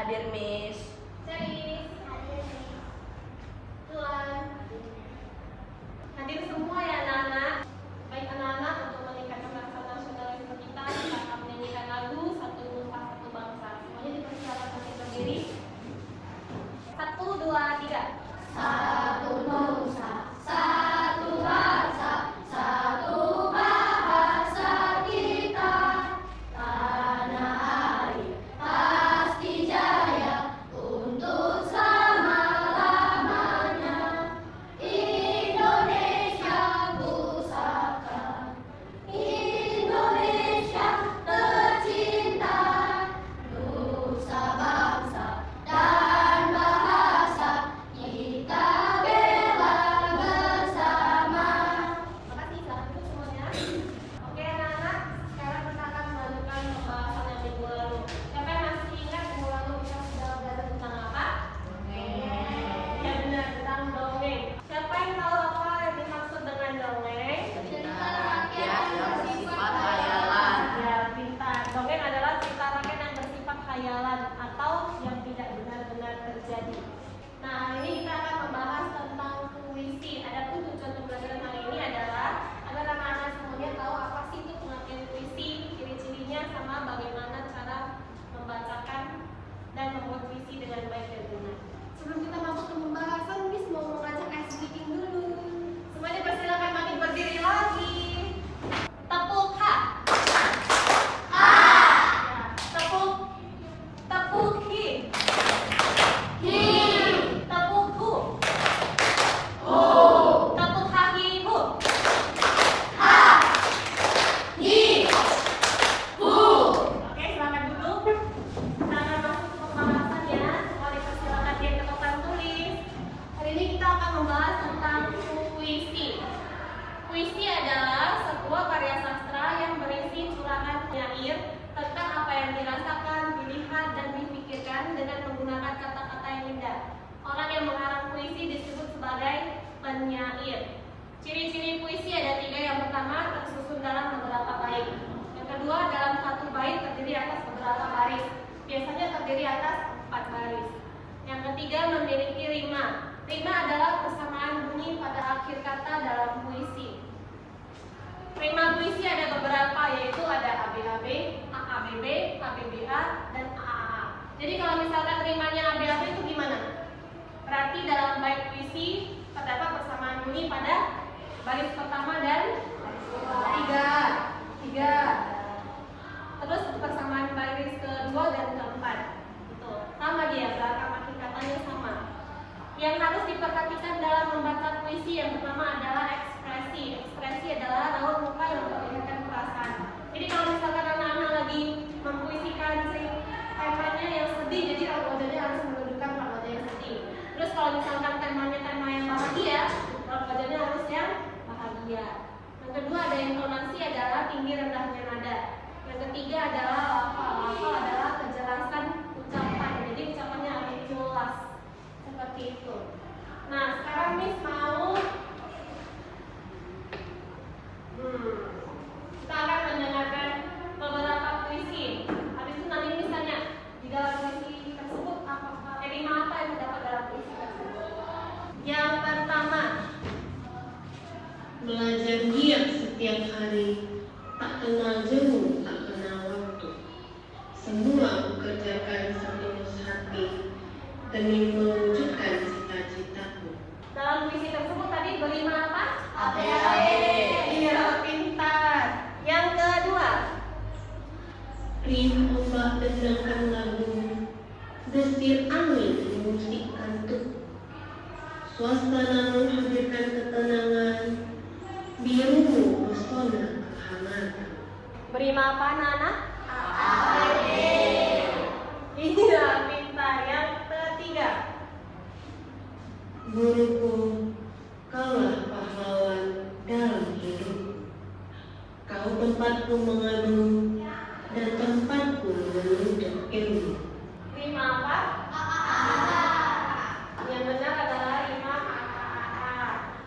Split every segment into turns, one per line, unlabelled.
Hadir, Miss.
Celis. Hadir, Miss. Tuan. Hadir semua ya anak-anak. Baik anak-anak, untuk meningkatkan rasa nasionalisme kita akan menyanyikan lagu Satu Nusa Satu Bangsa. Semuanya dipersilakan untuk berdiri. 1, 2, 3.
Satu nusa, satu bangsa, satu bahasa kita. Tanah air pasti jaya untuk selama-lamanya. Indonesia pusaka, Indonesia tercinta. Nusa bangsa dan bahasa kita bela bersama.
Makasih, selamat dulu semuanya. Oke anak-anak, sekarang kita akan melanjutkan pembahasan yang minggu lalu. Siapa yang masih ingat minggu lalu kita sudah belajar tentang apa? Ya benar, tentang dongeng. Siapa yang tahu apa yang dimaksud dengan dongeng?
Cerita
Rakyat yang bersifat khayalan.
Ya, pintar. Dongeng adalah cerita rakyat yang bersifat khayalan atau yang tidak benar-benar terjadi. Nah, hari ini kita akan membahas tentang puisi. Adapun tujuan pembelajaran hari ini adalah agar anak-anak semuanya tahu apa sih itu pengertian puisi, ciri-cirinya, sama bagaimana cara membacakan dan membuat puisi dengan baik dan benar. Sebelum kita masuk ke pembahasan, Miss mau mengajak ice breaking dulu. Semuanya persilakan makin berdiri lagi. Tepuk ha. Ya, tepuk hi. Tepuk hu. Tepuk kaki ibu. Oke, silakan duduk. Kita akan masuk ke pembahasan ya. Semua dipersilakan lihat ke papan tulis. Hari ini kita akan membahas tentang puisi. Puisi adalah sebuah karya sastra yang berisi curahan penyair tentang apa yang dirasakan, dilihat, dan dipikirkan dengan menggunakan kata-kata yang indah. Orang yang mengarang puisi disebut sebagai penyair. Ciri-ciri puisi ada 3. Yang pertama, tersusun dalam beberapa bait. Yang kedua, dalam satu bait terdiri atas beberapa baris. Biasanya terdiri atas 4 baris. Yang ketiga, memiliki rima. Rima adalah persamaan bunyi pada akhir kata dalam puisi. Rima puisi ada beberapa, yaitu ada ABAB, AABB, ABBA, dan AAA. Jadi kalau misalkan rimanya ABAB itu gimana? Berarti dalam bait puisi terdapat persamaan bunyi pada baris pertama dan tiga. Terus persamaan baris kedua dan keempat. Itu sama dia, belakang akhir katanya sama. Yang harus diperhatikan dalam membaca puisi yang pertama adalah ekspresi. Ekspresi adalah raut muka yang memperlihatkan perasaan. Jadi kalau misalkan anak-anak lagi mempuisikan temanya yang sedih, jadi raut wajahnya harus menunjukkan raut wajah yang sedih. Terus kalau misalkan temanya tema yang bahagia, raut wajahnya harus yang bahagia. Yang kedua ada intonasi, adalah tinggi rendahnya nada. Yang ketiga adalah lafal. Lafal adalah kejelasan ucapan. Jadi ucapannya harus jelas. Seperti itu. Nah, sekarang Miss mau kita akan mendengarkan beberapa puisi. Habis itu nanti Miss tanya, di dalam puisi tersebut rima apa yang terdapat dalam puisi tersebut? Yang pertama,
belajar giat setiap hari, tak kenal jemu, tak kenal waktu. Semua kukerjakan setulus hati demi mewujudkan cita-citaku.
dalam puisi tersebut tadi berima apa?
ABAB.
Iya, pintar. Yang kedua,
Riuh ombak dendangkan lagu, desir angin mengusik kantuk. Suasana menghadirkan ketenangan, birumu pesona kehangatan.
berima apa anak-anak?
ABAB.
Iya, pintar. Yang ketiga,
Guruku, kaulah pahlawan dalam hidup. Kau tempatku mengadu dan tempatku menuntut ilmu.
rima apa? Yang benar adalah rima A.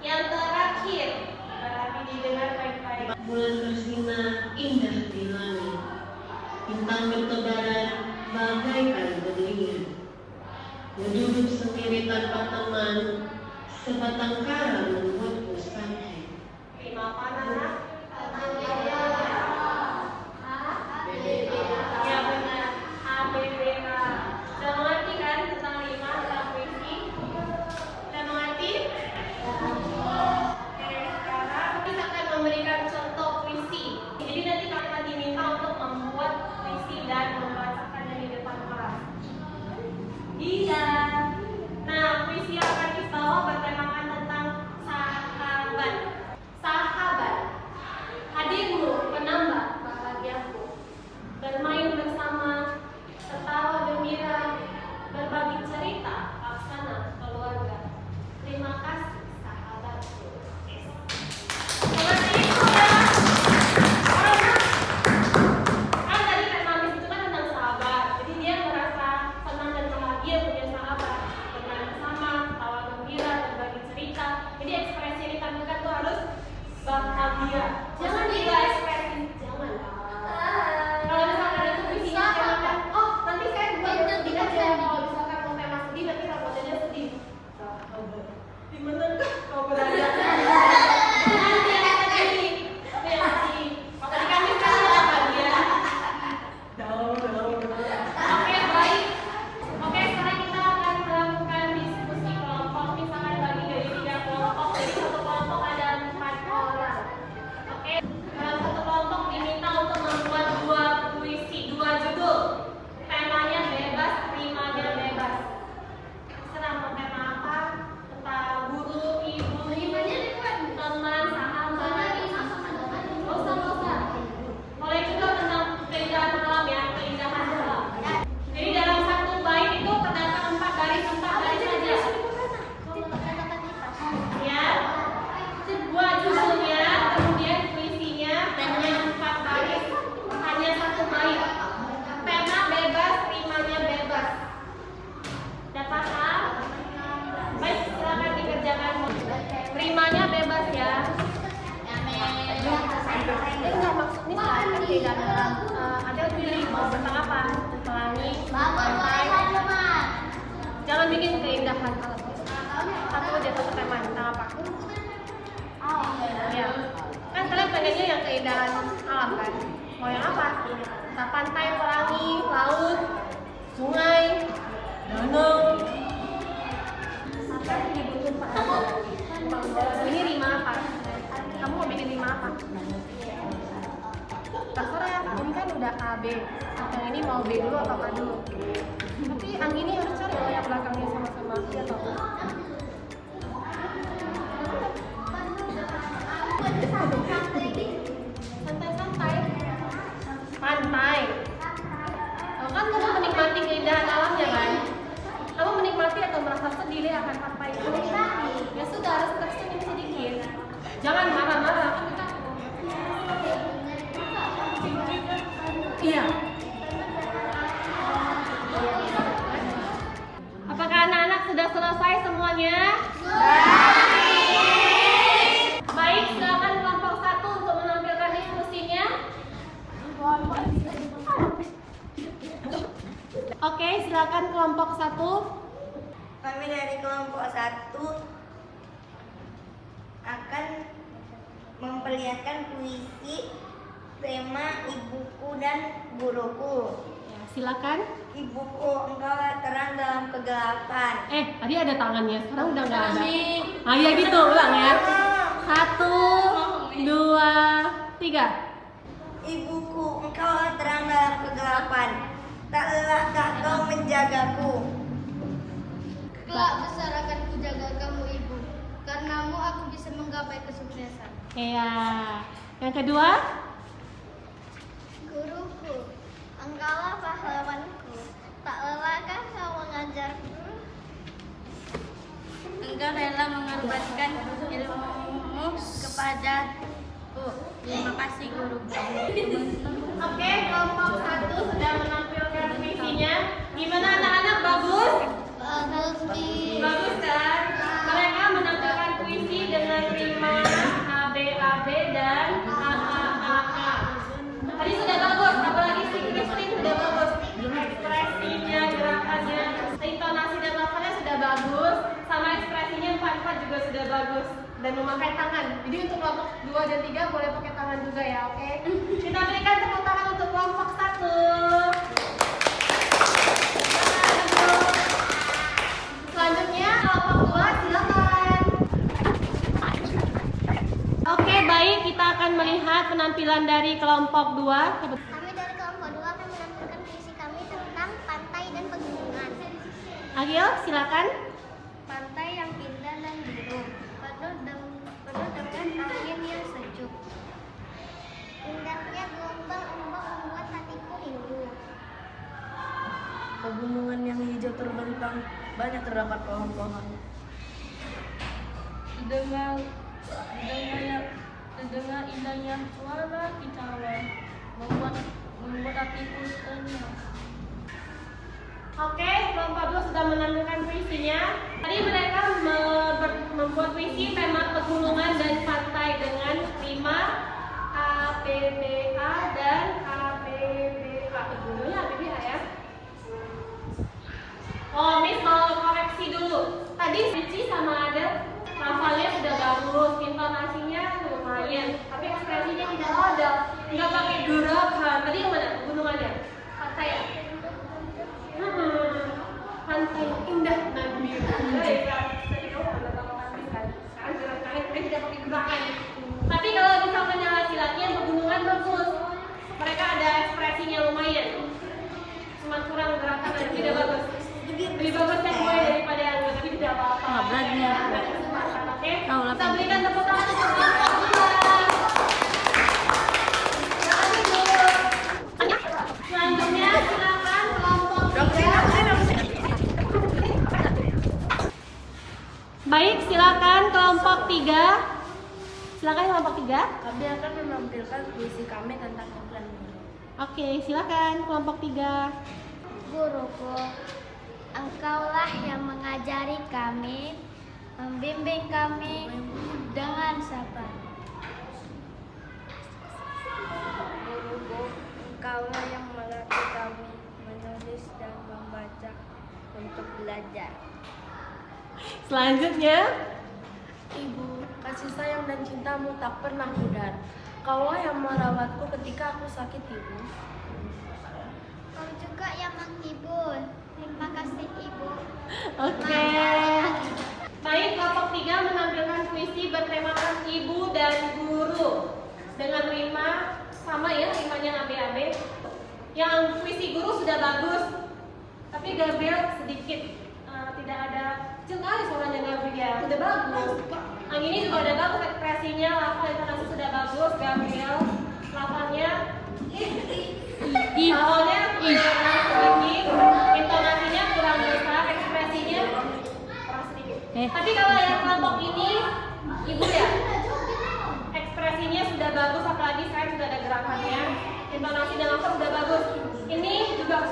Yang terakhir, berarti didengar baik-baik.
Bulan bersinar indah di langit, bintang bertebaran bagaikan berlian. Duduk sendiri tanpa teman, sebatang kara membuatku santai.
Rima apa anak? Ya benar, ABBA. Sudah mengerti kan tentang rima, tentang puisi? Sudah mengerti? Oke, sekarang kita akan memberikan contoh puisi. Jadi nanti kalian diminta untuk membuat puisi dan membacakannya di depan kelas. Iya. Nah, puisi yang akan kita bawa bertemakan tentang sahabat. Sahabat, hadirmu penambah bahagiaku. Bermain bersama, tertawa gembira, berbagi cerita, laksana keluarga. Terima kasih sahabatku. Seperti itu ya. Kan tadi tema Miss itu kan tentang sahabat. Jadi dia merasa senang dan bahagia punya sahabat. Bermain bersama, tertawa gembira, berbagi cerita. Jadi ekspresi yang ditampilkan tuh harus bahagia. Jangan juga ekspresi, jangan. Kalau misalkan ada puisinya jangan, oh nanti saya buat sedih aja. Kalau misalkan mau tema sedih nanti rapotnya sedih. Gimana kau berada? Nanti yang sedih, tapi yang sedih. Kalau tadi kan kita ada bahagia. Oke baik. Oke sekarang kita akan melakukan diskusi kelompok. Misalkan bagi dari 3 kelompok, jadi satu kelompok ada 4 orang. Oke, dalam satu kelompok diminta untuk membuat 2 puisi, 2 judul. Temanya bebas, rimanya bebas. Terserah mau tema apa, tentang guru, ibu, teman, sahabat. Nggak usah. Boleh juga tentang keindahan alam ya, keindahan alam. Jadi dalam satu bait itu terdapat 4 baris saja. Ya, 2 judulnya, kemudian puisinya hanya 4 baris, hanya 1 bait. Tema bebas, rimanya bebas. Dapat tak? Baik, silakan dikerjakan. Rimanya bebas ya. Ini nggak maksud ini kan tidak ada pilih mau tentang apa? Pelangi, pantai. Jangan bikin keindahan alam. Satu aja satu tema tentang apa? Ya, kan kalian pengennya yang keindahan alam kan? Mau yang apa? Nah, pantai, pelangi, laut, sungai, danau. Apa yang dibutuhkan? Ini rima apa? Kamu mau bikin rima apa? Terserah, ini kan udah A, B. Yang ini mau B dulu atau A dulu? Tapi yang ini harus cari loh yang belakangnya sama-sama. Iya toh? Santai-santai. Pantai. Kamu kan kamu menikmati keindahan alamnya kan? Kamu menikmati atau merasa sedih deh akan pantai itu? Ya sudah harus tersenyum sedikit. Jangan marah-marah. Kan kita iya. Apakah anak-anak sudah selesai semuanya? Baik, silakan kelompok 1 untuk menampilkan diskusinya. Oke, silakan kelompok 1.
Kami dari kelompok 1 akan memperlihatkan puisi tema ibuku dan guruku.
Ya, silakan.
Ibuku, engkau terang dalam kegelapan.
Tadi ada tangannya, sekarang udah nggak ada. Ah ya gitu, ulang ya. 1, 2, 3.
Ibuku, engkau terang dalam kegelapan. Tak lelahkah kau menjagaku?
Kelak besar akan kujaga kamu ibu, karenamu aku bisa menggapai kesuksesan.
Iya. Yang kedua?
Guruku, engkaulah pahlawanku, tak lelahkah kau mengajarku?
Engkau rela mengorbankan ilmumu kepadaku. Terima kasih guruku.
Oke, kelompok 1 sudah menampilkan puisinya. Gimana anak-anak, bagus?
Bagus nih.
Bagus kan? Mereka menampilkan puisi dengan rima ABAB dan AAAA. Tadi sudah bagus, apalagi si Christine sudah bagus. Ekspresinya, gerakannya, intonasi dan lafaz dan memakai tangan. Jadi untuk kelompok 2 dan 3 boleh pakai tangan juga ya, oke? Kita berikan tepuk tangan untuk kelompok 1. Selanjutnya kelompok 2 silakan. Oke, baik, kita akan melihat penampilan dari kelompok 2.
Kami dari kelompok 2 akan menampilkan puisi kami tentang pantai dan pegunungan.
Agil, silakan.
Pantai yang indah dan biru, penuh dengan angin yang sejuk. Indahnya gelombang ombak membuat hatiku rindu.
Pegunungan yang hijau terbentang, banyak terdapat pohon-pohon.
Terdengar indahnya suara kicauan membuat hatiku tenang.
Oke, kelompok 2 sudah menampilkan puisinya. Tadi mereka membuat puisi tema pegunungan dan pantai dengan rima APBA dan APBA. Dulunya APBA ya. Oh, Miss mau koreksi dulu. Tadi puisi sama ada hafalnya sudah bagus, intonasinya lumayan, tapi ekspresinya tidak ada. Nggak pakai gerakan. Tadi yang mana? Pegunungannya? Pantai ya? Pantai indah dan biru. Baik, tadi kamu udah tahu nanti kan. Sekarang gerakannya mereka tidak pakai gerakan. Tapi kalau misalnya laki-laki yang pegunungan bagus, mereka ada ekspresinya lumayan. Cuma kurang gerakan dan tidak bagus. Lebih bagus yang gue daripada yang gue, tapi tidak apa-apa.
Belajar.
Oke, kita berikan tepuk tangan untuk kelompok 2. Selanjutnya silakan kelompok 3. Baik, silakan kelompok 3. Silakan kelompok 3.
Kami akan menampilkan puisi kami tentang iklan ini.
Oke, silakan kelompok 3.
Guruku, engkaulah yang mengajari kami, membimbing kami dengan sabar.
Guruku, engkaulah yang melatih kami menulis dan membaca untuk belajar.
Selanjutnya,
Ibu, kasih sayang dan cintamu tak pernah pudar. Kaulah yang merawatku ketika aku sakit, Ibu.
Kau juga yang menghibur. Terima kasih Ibu.
oke. Baik, kelompok 3 menampilkan puisi bertemakan ibu dan guru dengan rima sama ya, rimanya AB-AB. Yang puisi guru sudah bagus, tapi Gabriel sedikit tidak ada kecil kali suaranya Gabriel, sudah bagus. Yang ini juga udah bagus ekspresinya, lafal intonasi sudah bagus Gabriel, lafalnya awalnya sedikit, intonasinya kurang besar, ekspresinya kurang sedikit. Tapi kalau yang kelompok ini, ibu ya, ekspresinya sudah bagus, apalagi saya sudah ada gerakannya, intonasi dan lafal sudah bagus. Ini juga